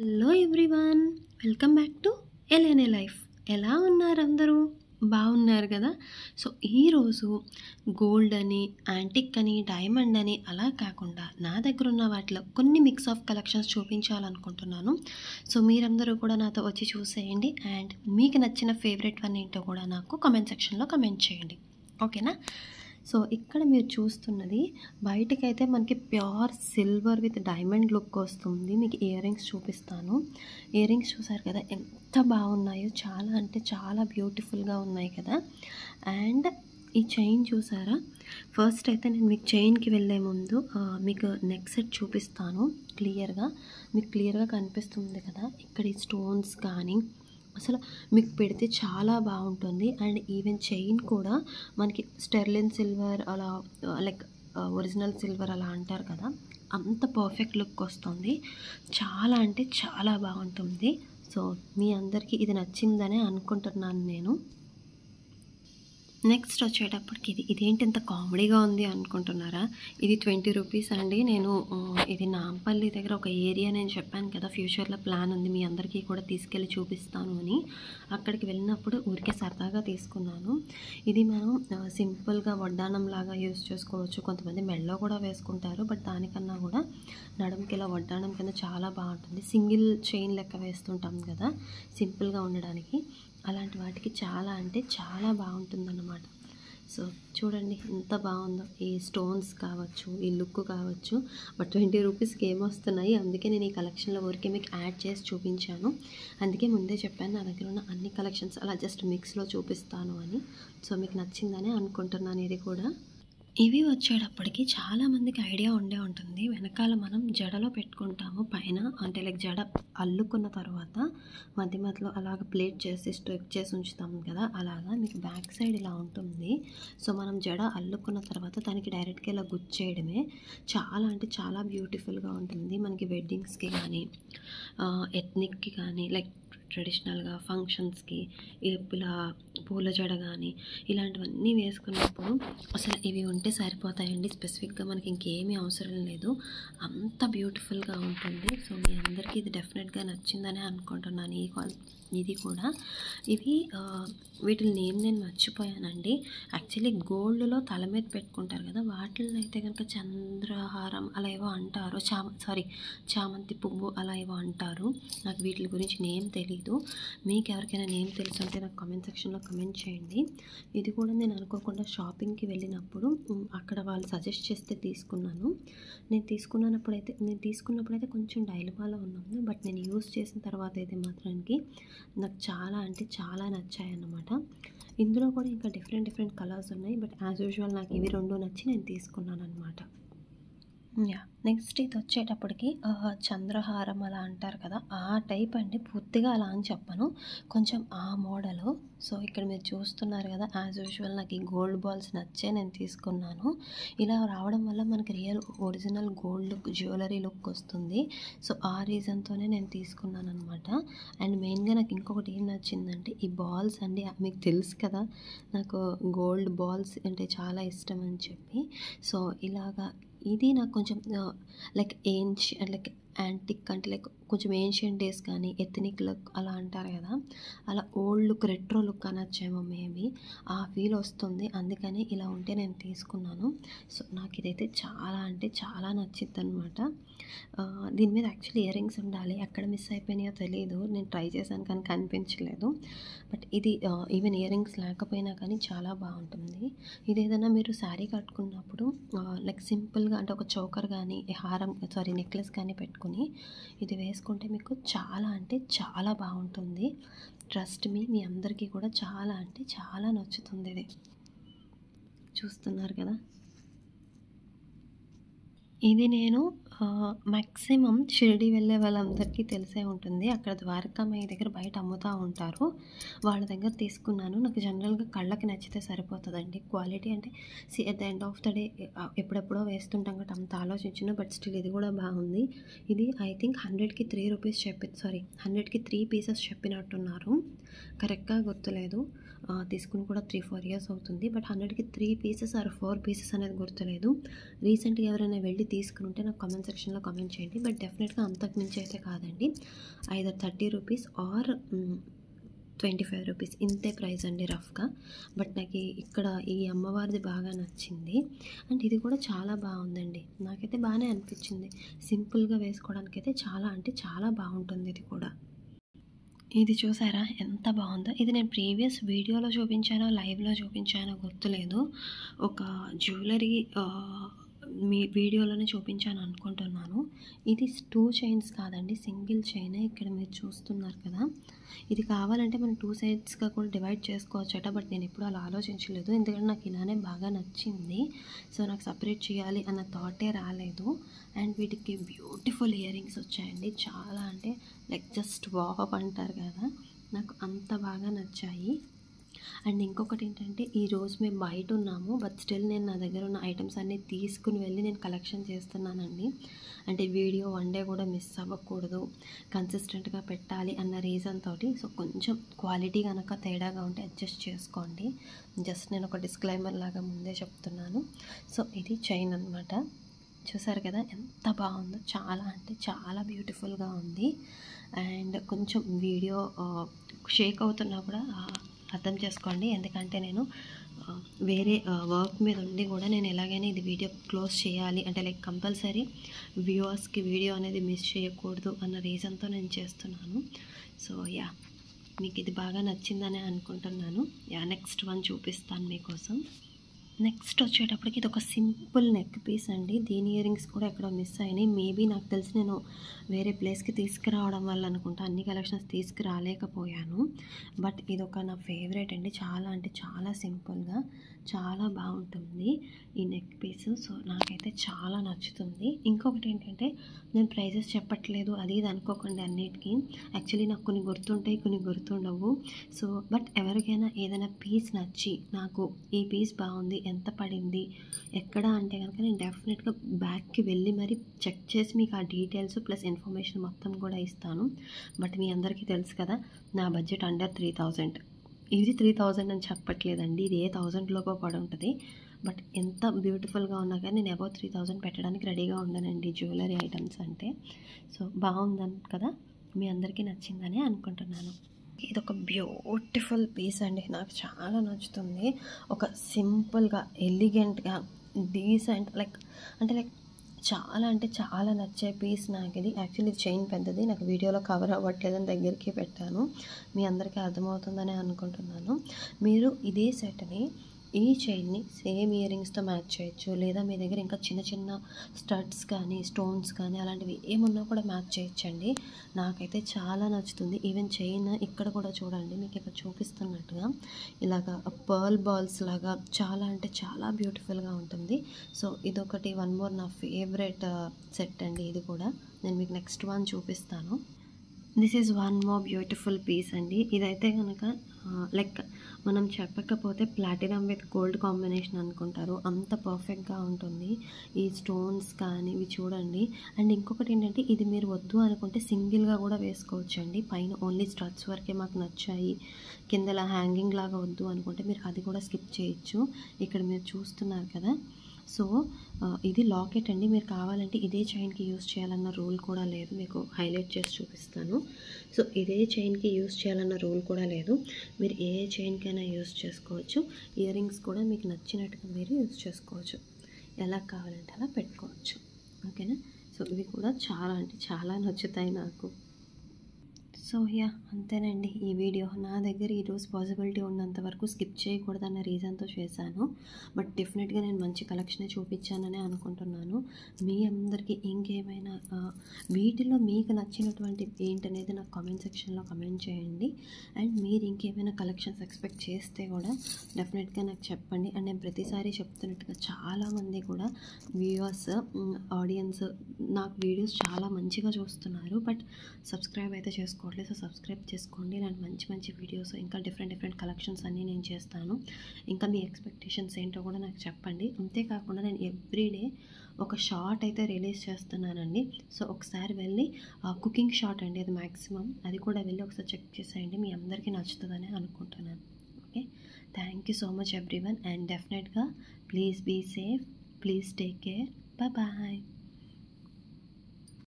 Hello everyone, welcome back to LNA life. ఎలా ఉన్నారు అందరూ? బాగున్నారు కదా? సో ఈరోజు గోల్డ్ అని, యాంటిక్ అని, డైమండ్ అని అలా కాకుండా నా దగ్గర ఉన్న వాటిలో కొన్ని మిక్స్ ఆఫ్ కలెక్షన్స్ చూపించాలనుకుంటున్నాను. సో మీరందరూ కూడా నాతో వచ్చి చూసేయండి అండ్ మీకు నచ్చిన ఫేవరెట్ వన్ ఏంటో కూడా నాకు కామెంట్ సెక్షన్లో కామెంట్ చేయండి, ఓకేనా? సో ఇక్కడ మీరు చూస్తున్నది బయటకైతే మనకి pure silver with diamond look వస్తుంది. మీకు ఇయర్ రింగ్స్ చూపిస్తాను. ఇయర్ రింగ్స్ చూసారు కదా ఎంత బాగున్నాయో, చాలా అంటే చాలా బ్యూటిఫుల్గా ఉన్నాయి కదా. అండ్ ఈ చైన్ చూసారా? ఫస్ట్ అయితే నేను మీకు చైన్కి వెళ్ళే ముందు మీకు నెక్ సెట్ చూపిస్తాను. మీకు క్లియర్గా కనిపిస్తుంది కదా. ఇక్కడ ఈ స్టోన్స్ కానీ అసలు మీకు పెడితే చాలా బాగుంటుంది. అండ్ ఈవెన్ చైన్ కూడా మనకి స్టెర్లిన్ సిల్వర్ అలా లైక్ ఒరిజినల్ సిల్వర్ అలా అంటారు కదా, అంత పర్ఫెక్ట్ లుక్ వస్తుంది. చాలా అంటే చాలా బాగుంటుంది. సో మీ అందరికీ ఇది నచ్చిందనే అనుకుంటున్నాను నేను. నెక్స్ట్ వచ్చేటప్పటికి ఇదేంటి ఇంత కామెడీగా ఉంది అనుకుంటున్నారా? ఇది 20 రూపీస్ అండి. నేను ఇది నాంపల్లి దగ్గర ఒక ఏరియా నేను చెప్పాను కదా, ఫ్యూచర్లో ప్లాన్ ఉంది మీ అందరికీ కూడా తీసుకెళ్ళి చూపిస్తాను అని. అక్కడికి వెళ్ళినప్పుడు ఊరికే సరదాగా తీసుకున్నాను. ఇది మనం సింపుల్గా వడ్డానం లాగా యూజ్ చేసుకోవచ్చు. కొంతమంది మెడలో కూడా వేసుకుంటారు, బట్ దానికన్నా కూడా నడుముకి ఇలా వడ్డానం కింద చాలా బాగుంటుంది. సింగిల్ చైన్ లెక్క వేస్తుంటాం కదా సింపుల్గా ఉండడానికి, అలాంటి వాటికి చాలా అంటే చాలా బాగుంటుందన్నమాట. సో చూడండి ఎంత బాగుందో. ఈ స్టోన్స్ కావచ్చు, ఈ లుక్ కావచ్చు, బట్ 20 రూపీస్కి ఏమొస్తున్నాయి. అందుకే నేను ఈ కలెక్షన్లో ఊరికే మీకు యాడ్ చేసి చూపించాను. అందుకే ముందే చెప్పాను నా దగ్గర ఉన్న అన్ని కలెక్షన్స్ అలా జస్ట్ మిక్స్లో చూపిస్తాను అని. సో మీకు నచ్చిందని అనుకుంటున్నాను ఇది కూడా. ఇవి వచ్చేటప్పటికి చాలామందికి ఐడియా ఉండే ఉంటుంది. వెనకాల మనం జడలో పెట్టుకుంటాము పైన, అంటే లైక్ జడ అల్లుకున్న తర్వాత మధ్యలో అలాగ ప్లేట్ చేసి స్ట్రెచ్ చేసి ఉంచుతాము కదా, అలాగా మీకు బ్యాక్ సైడ్ ఇలా ఉంటుంది. సో మనం జడ అల్లుకున్న తర్వాత దానికి డైరెక్ట్గా ఇలా గుచ్చేయడమే. చాలా అంటే చాలా బ్యూటిఫుల్గా ఉంటుంది. మనకి వెడ్డింగ్స్కి కానీ ఎథ్నిక్కి కానీ లైక్ ట్రెడిషనల్గా ఫంక్షన్స్కి ఇలా పూల జడ కానీ ఇలాంటివన్నీ వేసుకున్నప్పుడు అసలు ఇవి ఉంటే సరిపోతాయండి. స్పెసిఫిక్గా మనకి ఇంకేమీ అవసరం లేదు, అంత బ్యూటిఫుల్గా ఉంటుంది. సో మీ అందరికీ ఇది డెఫినెట్గా నచ్చిందని అనుకుంటున్నాను. ఇది కూడా ఇవి వీటిని నేను మర్చిపోయానండి. యాక్చువల్లీ గోల్డ్లో తల మీద పెట్టుకుంటారు కదా, వాటిల్లో అయితే కనుక చంద్రహారం అలా ఏవో అంటారు, చామంతి పువ్వు అలా ఏవో అంటారు. నాకు వీటి గురించి నేమ్ తెలీదు. మీకు ఎవరికైనా నేమ్ తెలుసు అంటే నాకు కామెంట్ సెక్షన్లో కామెంట్ చేయండి. ఇది కూడా నేను అనుకోకుండా షాపింగ్కి వెళ్ళినప్పుడు అక్కడ వాళ్ళు సజెస్ట్ చేస్తే తీసుకున్నాను. నేను తీసుకున్నప్పుడైతే కొంచెం డైలమాలో ఉన్నాను, బట్ నేను యూస్ చేసిన తర్వాత అయితే మాత్రానికి నాకు చాలా అంటే చాలా నచ్చాయి అన్నమాట. ఇందులో కూడా ఇంకా డిఫరెంట్ కలర్స్ ఉన్నాయి, బట్ యాజ్ యూజువల్ నాకు ఇవి రెండు నచ్చి నేను తీసుకున్నాను అనమాట. నెక్స్ట్ ఇది వచ్చేటప్పటికి చంద్రహారం అలా అంటారు కదా, ఆ టైప్ అండి. పూర్తిగా అలా అని చెప్పను, కొంచెం ఆ మోడలు. సో ఇక్కడ మీరు చూస్తున్నారు కదా, యాజ్ యూజువల్ నాకు ఈ గోల్డ్ బాల్స్ నచ్చే నేను తీసుకున్నాను. ఇలా రావడం వల్ల మనకి original gold look, jewellery look వస్తుంది. సో ఆ రీజన్తోనే నేను తీసుకున్నాను అనమాట. అండ్ మెయిన్గా నాకు ఇంకొకటి ఏం నచ్చిందంటే ఈ బాల్స్ అండి. మీకు తెలుసు కదా నాకు గోల్డ్ బాల్స్ అంటే చాలా ఇష్టం అని చెప్పి. సో ఇలాగా ఇది నాకు కొంచెం లైక్ యాంటిక్ అంటే లైక్ కొంచెం ఏన్షియంట్ డేస్ కానీ ఎథనిక్ లుక్ అలా అంటారు కదా, అలా ఓల్డ్ లుక్, రెట్రో లుక్ అనొచ్చేమో మేబీ, ఆ ఫీల్ వస్తుంది. అందుకని ఇలా ఉంటే నేను తీసుకున్నాను. సో నాకు ఇదైతే చాలా అంటే చాలా నచ్చింది అనమాట. దీని మీద యాక్చువల్లీ ఇయర్ రింగ్స్ ఉండాలి, ఎక్కడ మిస్ అయిపోయినాయో తెలియదు. నేను ట్రై చేశాను కానీ కనిపించలేదు. బట్ ఇది ఈవెన్ ఇయర్ రింగ్స్ లేకపోయినా కానీ చాలా బాగుంటుంది. ఇది ఏదైనా మీరు శారీ కట్టుకున్నప్పుడు లైక్ సింపుల్గా అంటే ఒక చోకర్ కానీ నెక్లెస్ కానీ పెట్టుకుని ఇది వేసుకుంటే మీకు చాలా అంటే చాలా బాగుంటుంది. ట్రస్ట్ మీ అందరికీ కూడా చాలా అంటే చాలా నచ్చుతుంది. ఇది చూస్తున్నారు కదా, ఇది నేను మ్యాక్సిమం షిరిడి వెళ్ళే వాళ్ళందరికీ తెలిసే ఉంటుంది. అక్కడ ద్వారకామాయి దగ్గర బయట అమ్ముతూ ఉంటారు, వాళ్ళ దగ్గర తీసుకున్నాను. నాకు జనరల్గా కళ్ళకి నచ్చితే సరిపోతుందండి. క్వాలిటీ అంటే at the end of the day ఎప్పుడెప్పుడో వేస్తుంటాం కాబట్టి అంత ఆలోచించను, బట్ స్టిల్ ఇది కూడా బాగుంది. ఇది ఐ థింక్ 100కి 3 రూపీస్ 100కి 3 పీసెస్ చెప్పినట్టున్నారు, కరెక్ట్గా గుర్తులేదు. తీసుకుని కూడా 3-4 ఇయర్స్ అవుతుంది, బట్ 100కి 3 పీసెస్ ఆర్ 4 పీసెస్ అనేది గుర్తులేదు. రీసెంట్గా ఎవరైనా వెళ్ళి తీసుకుని ఉంటే నాకు కామెంట్ సెక్షన్లో కామెంట్ చేయండి. బట్ డెఫినెట్గా అంతకు మించి అయితే కాదండి. ఐదర్ 30 రూపీస్ ఆర్ 25 రూపీస్ ఇంతే ప్రైస్ అండి రఫ్గా. బట్ నాకు ఇక్కడ ఈ అమ్మవారిది బాగా నచ్చింది. అండ్ ఇది కూడా చాలా బాగుందండి, నాకైతే బాగానే అనిపించింది. సింపుల్గా వేసుకోవడానికైతే చాలా అంటే చాలా బాగుంటుంది ఇది కూడా. ఇది చూసారా ఎంత బాగుందో. ఇది నేను ప్రీవియస్ వీడియోలో చూపించానో లైవ్లో చూపించానో గుర్తులేదు. ఒక జ్యువెలరీ మీ వీడియోలోనే చూపించాను అనుకుంటున్నాను. ఇది 2 చైన్స్ కాదండి, సింగిల్ చైనే. ఇక్కడ మీరు చూస్తున్నారు కదా, ఇది కావాలంటే మనం 2 సైడ్స్గా కూడా డివైడ్ చేసుకోవచ్చట. బట్ నేను ఎప్పుడు అలా ఆలోచించలేదు, ఎందుకంటే నాకు ఇలానే బాగా నచ్చింది. సో నాకు సపరేట్ చేయాలి అన్న థాటే రాలేదు. అండ్ వీటికి బ్యూటిఫుల్ ఇయర్ రింగ్స్ వచ్చాయండి. చాలా అంటే లైక్ జస్ట్ వావ్ అంటారు కదా, నాకు అంత బాగా నచ్చాయి. అండ్ ఇంకొకటి ఏంటంటే, ఈరోజు మేము బయట ఉన్నాము, బట్ స్టిల్ నేను నా దగ్గర ఉన్న ఐటమ్స్ అన్నీ తీసుకుని వెళ్ళి నేను కలెక్షన్ చేస్తున్నానండి. అంటే వీడియో వన్ డే కూడా మిస్ అవ్వకూడదు, కన్సిస్టెంట్గా పెట్టాలి అన్న రీజన్ తోటి. సో కొంచెం క్వాలిటీ కనుక తేడాగా ఉంటే అడ్జస్ట్ చేసుకోండి. జస్ట్ నేను ఒక డిస్క్లైమర్ లాగా ముందే చెప్తున్నాను. సో ఇది చైన్ అనమాట. చూసారు కదా ఎంత బాగుందో, చాలా అంటే చాలా బ్యూటిఫుల్గా ఉంది. అండ్ కొంచెం వీడియో షేక్ అవుతున్నా కూడా అర్థం చేసుకోండి, ఎందుకంటే నేను వేరే వర్క్ మీద ఉండి కూడా నేను ఎలాగైనా ఇది వీడియో క్లోజ్ చేయాలి అంటే లైక్ కంపల్సరీ వ్యూవర్స్కి వీడియో అనేది మిస్ చేయకూడదు అన్న రీజన్తో నేను చేస్తున్నాను. సో యా, మీకు ఇది బాగా నచ్చిందని అనుకుంటున్నాను. యా, నెక్స్ట్ వన్ చూపిస్తాను మీకోసం. నెక్స్ట్ వచ్చేటప్పటికి ఇది ఒక సింపుల్ నెక్ పీస్ అండి. దీని ఇయర్ రింగ్స్ కూడా ఎక్కడో మిస్ అయినాయి. మేబీ నాకు తెలిసి నేను వేరే ప్లేస్కి తీసుకురావడం వల్ల అనుకుంటా అన్ని కలెక్షన్స్ తీసుకురాలేకపోయాను. బట్ ఇది ఒక నా ఫేవరెట్ అండి. చాలా అంటే చాలా సింపుల్గా చాలా బాగుంటుంది ఈ నెక్ పీస్. సో నాకైతే చాలా నచ్చుతుంది. ఇంకొకటి ఏంటంటే, నేను ప్రైజెస్ చెప్పట్లేదు అది ఇది అనుకోకండి అన్నిటికీ. యాక్చువల్లీ నాకు కొన్ని గుర్తుంటాయి, కొన్ని గుర్తుండవు. సో బట్ ఎవరికైనా ఏదైనా పీస్ నచ్చి నాకు ఈ పీస్ బాగుంది, ఎంత పడింది, ఎక్కడ అంటే కనుక నేను డెఫినెట్గా బ్యాక్కి వెళ్ళి మరి చెక్ చేసి మీకు ఆ డీటెయిల్స్ ప్లస్ ఇన్ఫర్మేషన్ మొత్తం కూడా ఇస్తాను. బట్ మీ అందరికీ తెలుసు కదా, నా బడ్జెట్ అండర్ 3000. ఇది 3000 అని చెప్పట్లేదండి, ఇది ఏ 1000లోకో పడి ఉంటుంది. బట్ ఎంత బ్యూటిఫుల్గా ఉన్నా కానీ నేను అబౌవ్ 3000 పెట్టడానికి రెడీగా ఉండనండి జ్యువెలరీ ఐటమ్స్ అంటే. సో బాగుందని కదా, మీ అందరికీ నచ్చిందని అనుకుంటున్నాను. ఇది ఒక బ్యూటిఫుల్ పీస్ అండి, నాకు చాలా నచ్చుతుంది. ఒక సింపుల్గా ఎలిగెంట్గా డీసెంట్ లైక్ చాలా అంటే చాలా నచ్చే పీస్ నాకు ఇది. యాక్చువల్లీ చైన్ పెద్దది, నాకు వీడియోలో కవర్ అవ్వట్లేదని దగ్గరికి పెట్టాను. మీ అందరికీ అర్థమవుతుందని అనుకుంటున్నాను. మీరు ఇదే సెట్ని ఈ చైన్ని సేమ్ ఇయర్ రింగ్స్తో మ్యాచ్ చేయొచ్చు, లేదా మీ దగ్గర ఇంకా చిన్న చిన్న స్టడ్స్ కానీ స్టోన్స్ కానీ అలాంటివి ఏమున్నా కూడా మ్యాచ్ చేయొచ్చండి. నాకైతే చాలా నచ్చుతుంది. ఈవెన్ చైన్ ఇక్కడ కూడా చూడండి, మీకు ఇక్కడ చూపిస్తున్నట్టుగా ఇలాగా పర్ల్ బాల్స్ లాగా చాలా అంటే చాలా బ్యూటిఫుల్గా ఉంటుంది. సో ఇదొకటి వన్ మోర్ నా ఫేవరెట్ సెట్ అండి. ఇది కూడా నేను మీకు నెక్స్ట్ వన్ చూపిస్తాను. This is one more beautiful piece అండి. ఇదైతే కనుక లైక్ మనం చెప్పకపోతే ప్లాటినం విత్ గోల్డ్ కాంబినేషన్ అనుకుంటారు, అంత పర్ఫెక్ట్గా ఉంటుంది. ఈ స్టోన్స్ కానీ ఇవి చూడండి. అండ్ ఇంకొకటి ఏంటంటే, ఇది మీరు వద్దు అనుకుంటే సింగిల్గా కూడా వేసుకోవచ్చండి. పైన ఓన్లీ స్టడ్స్ వరకే మాకు నచ్చాయి, కిందలా హ్యాంగింగ్ లాగా వద్దు అనుకుంటే మీరు అది కూడా స్కిప్ చేయొచ్చు. ఇక్కడ మీరు చూస్తున్నారు కదా. సో ఇది లాకెట్ అండి, మీరు కావాలంటే ఇదే చైన్కి యూస్ చేయాలన్న రూల్ కూడా లేదు. మీకు హైలైట్ చేసి చూపిస్తాను. సో ఇదే చైన్కి యూస్ చేయాలన్న రూల్ కూడా లేదు, మీరు ఏ చైన్కైనా యూస్ చేసుకోవచ్చు. ఇయర్ రింగ్స్ కూడా మీకు నచ్చినట్టుగా మీరు యూస్ చేసుకోవచ్చు, ఎలా కావాలంటే అలా పెట్టుకోవచ్చు. ఓకేనా. సో ఇవి కూడా చాలా అంటే చాలా నచ్చుతాయి నాకు. సో యా, అంతేనండి ఈ వీడియో. నా దగ్గర ఈరోజు పాసిబిలిటీ ఉన్నంత వరకు స్కిప్ చేయకూడదన్న రీజన్తో చేశాను. బట్ డెఫినెట్గా నేను మంచి కలెక్షనే చూపించానని అనుకుంటున్నాను. మీ అందరికీ ఇంకేమైనా వీటిలో మీకు నచ్చినటువంటి ఏంటనేది నాకు కామెంట్ సెక్షన్లో కామెంట్ చేయండి. అండ్ మీరు ఇంకేమైనా కలెక్షన్స్ ఎక్స్పెక్ట్ చేస్తే కూడా డెఫినెట్గా నాకు చెప్పండి. అండ్ నేను ప్రతిసారి చెప్తున్నట్టుగా చాలామంది కూడా వ్యూవర్స్ ఆడియన్స్ నాకు వీడియోస్ చాలా మంచిగా చూస్తున్నారు, బట్ సబ్స్క్రైబ్ అయితే చేసుకోవట్లేదు. సో సబ్స్క్రైబ్ చేసుకోండి. నేను మంచి మంచి వీడియోస్ ఇంకా డిఫరెంట్ కలెక్షన్స్ అన్నీ నేను చేస్తాను. ఇంకా మీ ఎక్స్పెక్టేషన్స్ ఏంటో కూడా నాకు చెప్పండి. అంతేకాకుండా నేను ఎవ్రీడే ఒక షార్ట్ అయితే రిలీజ్ చేస్తున్నానండి. సో ఒకసారి వెళ్ళి కుకింగ్ షార్ట్ అండి, అది మ్యాక్సిమం, అది కూడా వెళ్ళి ఒకసారి చెక్ చేసేయండి. మీ అందరికీ నచ్చుతుందని అనుకుంటున్నాను. Okay, thank you so much everyone. And డెఫినెట్గా please be safe, please take care, bye.